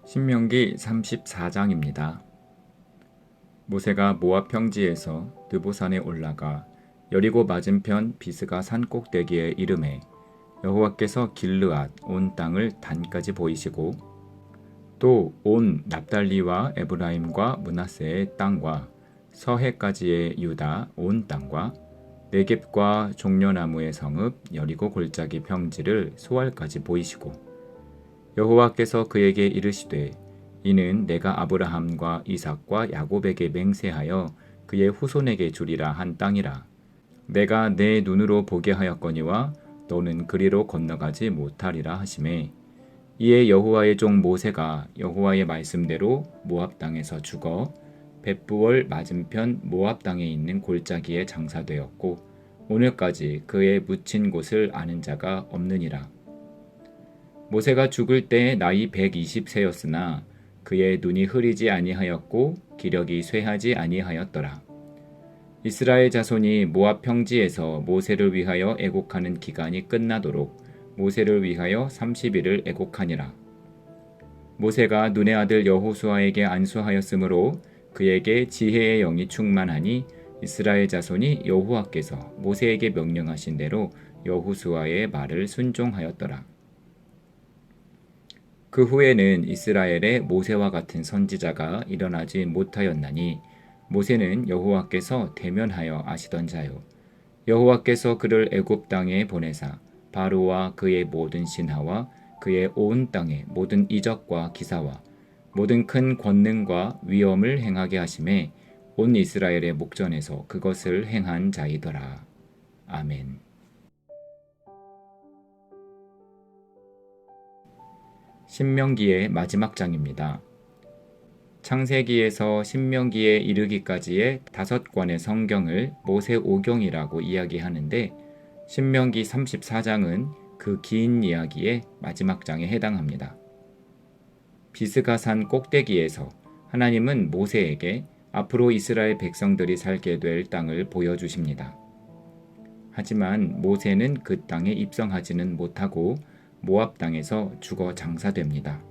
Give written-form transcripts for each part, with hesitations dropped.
신명기 34장입니다. 모세가 모압 평지에서 느보산에 올라가 여리고 맞은편 비스가 산 꼭대기에 이르매 여호와께서 길르앗 온 땅을 단까지 보이시고 또 온 납달리와 에브라임과 므낫세의 땅과 서해까지의 유다 온 땅과 네겝과 종려나무의 성읍 여리고 골짜기 평지를 소알까지 보이시고 여호와께서 그에게 이르시되 이는 내가 아브라함과 이삭과 야곱에게 맹세하여 그의 후손에게 주리라 한 땅이라. 내가 내 눈으로 보게 하였거니와 너는 그리로 건너가지 못하리라 하시매 이에 여호와의 종 모세가 여호와의 말씀대로 모압 땅에서 죽어 벳부월 맞은편 모압 땅에 있는 골짜기에 장사되었고 오늘까지 그의 묻힌 곳을 아는 자가 없느니라. 모세가 죽을 때 나이 120세였으나 그의 눈이 흐리지 아니하였고 기력이 쇠하지 아니하였더라. 이스라엘 자손이 모압 평지에서 모세를 위하여 애곡하는 기간이 끝나도록 모세를 위하여 30일을 애곡하니라. 모세가 눈의 아들 여호수아에게 안수하였으므로 그에게 지혜의 영이 충만하니 이스라엘 자손이 여호와께서 모세에게 명령하신 대로 여호수아의 말을 순종하였더라. 그 후에는 이스라엘에 모세와 같은 선지자가 일어나지 못하였나니 모세는 여호와께서 대면하여 아시던 자요 여호와께서 그를 애굽 땅에 보내사 바로와 그의 모든 신하와 그의 온 땅의 모든 이적과 기사와 모든 큰 권능과 위엄을 행하게 하심에 온 이스라엘의 목전에서 그것을 행한 자이더라. 아멘. 신명기의 마지막 장입니다. 창세기에서 신명기에 이르기까지의 5권의 성경을 모세오경이라고 이야기하는데 신명기 34장은 그 긴 이야기의 마지막 장에 해당합니다. 비스가 산 꼭대기에서 하나님은 모세에게 앞으로 이스라엘 백성들이 살게 될 땅을 보여주십니다. 하지만 모세는 그 땅에 입성하지는 못하고 모압 땅에서 죽어 장사됩니다.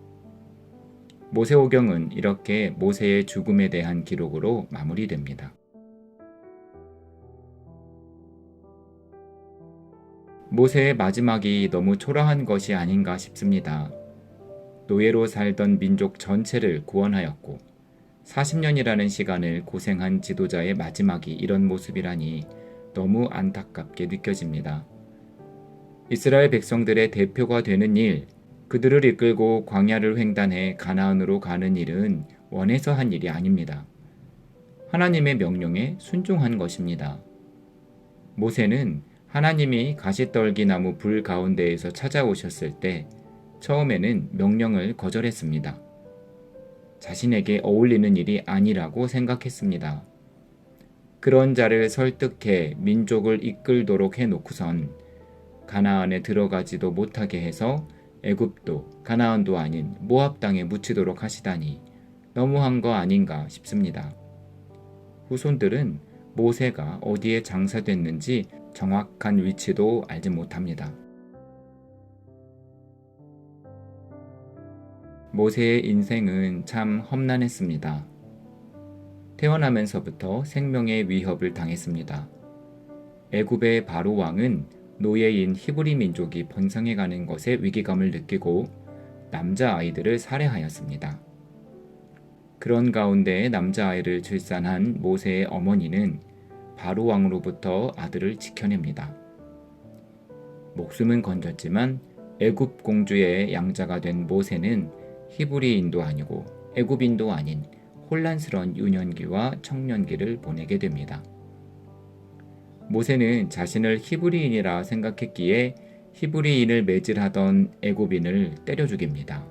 모세오경은 이렇게 모세의 죽음에 대한 기록으로 마무리됩니다. 모세의 마지막이 너무 초라한 것이 아닌가 싶습니다. 노예로 살던 민족 전체를 구원하였고 40년이라는 시간을 고생한 지도자의 마지막이 이런 모습이라니 너무 안타깝게 느껴집니다. 이스라엘 백성들의 대표가 되는 일, 그들을 이끌고 광야를 횡단해 가나안으로 가는 일은 원해서 한 일이 아닙니다. 하나님의 명령에 순종한 것입니다. 모세는 하나님이 가시떨기 나무 불 가운데에서 찾아오셨을 때 처음에는 명령을 거절했습니다. 자신에게 어울리는 일이 아니라고 생각했습니다. 그런 자를 설득해 민족을 이끌도록 해놓고선 가나안에 들어가지도 못하게 해서 애굽도 가나안도 아닌 모압 땅에 묻히도록 하시다니 너무한 거 아닌가 싶습니다. 후손들은 모세가 어디에 장사됐는지 정확한 위치도 알지 못합니다. 모세의 인생은 참 험난했습니다. 태어나면서부터 생명의 위협을 당했습니다. 애굽의 바로 왕은 노예인 히브리 민족이 번성해가는 것에 위기감을 느끼고 남자아이들을 살해하였습니다. 그런 가운데 남자아이를 출산한 모세의 어머니는 바로 왕으로부터 아들을 지켜냅니다. 목숨은 건졌지만 애굽 공주의 양자가 된 모세는 히브리인도 아니고 애굽인도 아닌 혼란스러운 유년기와 청년기를 보내게 됩니다. 모세는 자신을 히브리인이라 생각했기에 히브리인을 매질하던 애굽인을 때려 죽입니다.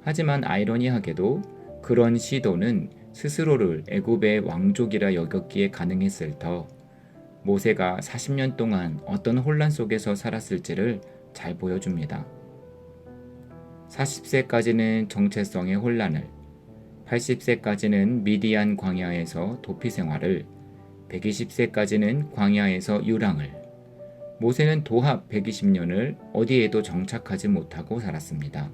하지만 아이러니하게도 그런 시도는 스스로를 애굽의 왕족이라 여겼기에 가능했을 터 모세가 40년 동안 어떤 혼란 속에서 살았을지를 잘 보여줍니다. 40세까지는 정체성의 혼란을, 80세까지는 미디안 광야에서 도피 생활을, 120세까지는 광야에서 유랑을, 모세는 도합 120년을 어디에도 정착하지 못하고 살았습니다.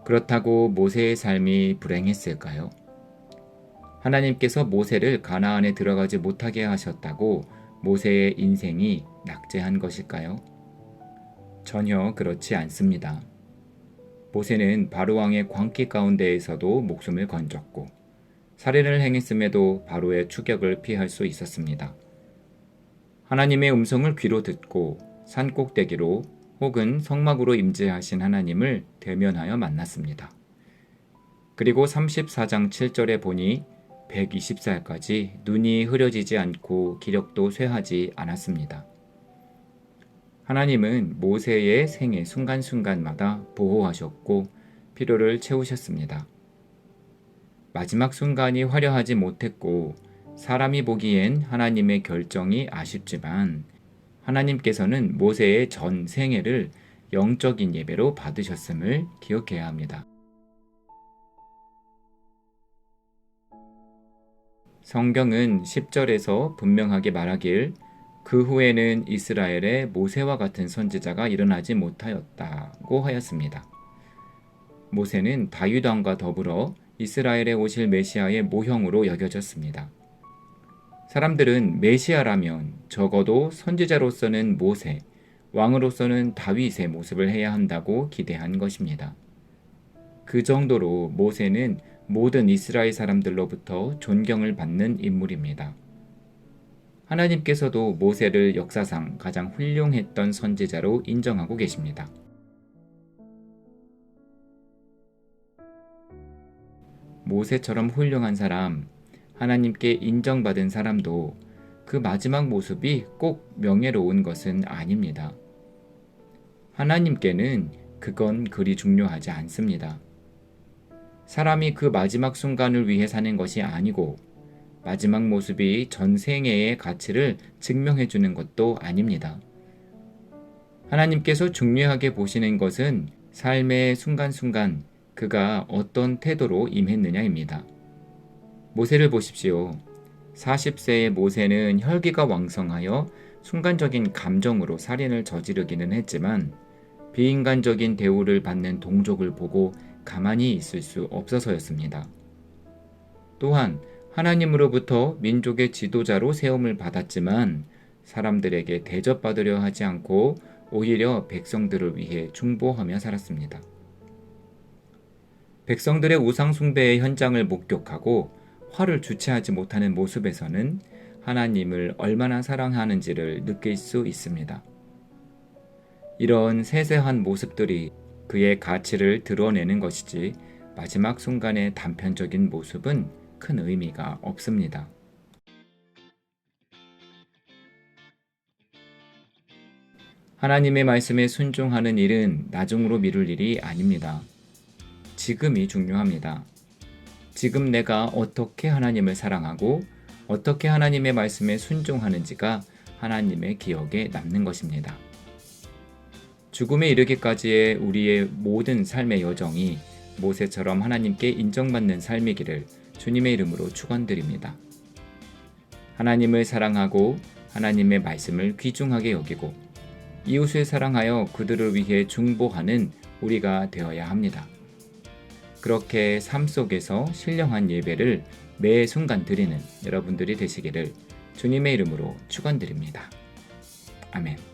그렇다고 모세의 삶이 불행했을까요? 하나님께서 모세를 가나안에 들어가지 못하게 하셨다고 모세의 인생이 낙제한 것일까요? 전혀 그렇지 않습니다. 모세는 바로왕의 광기 가운데에서도 목숨을 건졌고 살인을 행했음에도 바로의 추격을 피할 수 있었습니다. 하나님의 음성을 귀로 듣고 산 꼭대기로 혹은 성막으로 임재하신 하나님을 대면하여 만났습니다. 그리고 34장 7절에 보니 120살까지 눈이 흐려지지 않고 기력도 쇠하지 않았습니다. 하나님은 모세의 생애 순간순간마다 보호하셨고 필요를 채우셨습니다. 마지막 순간이 화려하지 못했고 사람이 보기엔 하나님의 결정이 아쉽지만 하나님께서는 모세의 전 생애를 영적인 예배로 받으셨음을 기억해야 합니다. 성경은 10절에서 분명하게 말하길 그 후에는 이스라엘에 모세와 같은 선지자가 일어나지 못하였다고 하였습니다. 모세는 다윗 왕과 더불어 이스라엘에 오실 메시아의 모형으로 여겨졌습니다. 사람들은 메시아라면 적어도 선지자로서는 모세, 왕으로서는 다윗의 모습을 해야 한다고 기대한 것입니다. 그 정도로 모세는 모든 이스라엘 사람들로부터 존경을 받는 인물입니다. 하나님께서도 모세를 역사상 가장 훌륭했던 선지자로 인정하고 계십니다. 모세처럼 훌륭한 사람, 하나님께 인정받은 사람도 그 마지막 모습이 꼭 명예로운 것은 아닙니다. 하나님께는 그건 그리 중요하지 않습니다. 사람이 그 마지막 순간을 위해 사는 것이 아니고 마지막 모습이 전 생애의 가치를 증명해 주는 것도 아닙니다. 하나님께서 중요하게 보시는 것은 삶의 순간순간 그가 어떤 태도로 임했느냐입니다. 모세를 보십시오. 40세의 모세는 혈기가 왕성하여 순간적인 감정으로 살인을 저지르기는 했지만 비인간적인 대우를 받는 동족을 보고 가만히 있을 수 없어서였습니다. 또한 하나님으로부터 민족의 지도자로 세움을 받았지만 사람들에게 대접받으려 하지 않고 오히려 백성들을 위해 중보하며 살았습니다. 백성들의 우상 숭배의 현장을 목격하고 화를 주체하지 못하는 모습에서는 하나님을 얼마나 사랑하는지를 느낄 수 있습니다. 이런 세세한 모습들이 그의 가치를 드러내는 것이지 마지막 순간의 단편적인 모습은 큰 의미가 없습니다. 하나님의 말씀에 순종하는 일은 나중으로 미룰 일이 아닙니다. 지금이 중요합니다. 지금 내가 어떻게 하나님을 사랑하고 어떻게 하나님의 말씀에 순종하는지가 하나님의 기억에 남는 것입니다. 죽음에 이르기까지의 우리의 모든 삶의 여정이 모세처럼 하나님께 인정받는 삶이기를 주님의 이름으로 축원드립니다. 하나님을 사랑하고 하나님의 말씀을 귀중하게 여기고 이웃을 사랑하여 그들을 위해 중보하는 우리가 되어야 합니다. 그렇게 삶 속에서 신령한 예배를 매 순간 드리는 여러분들이 되시기를 주님의 이름으로 축원드립니다. 아멘.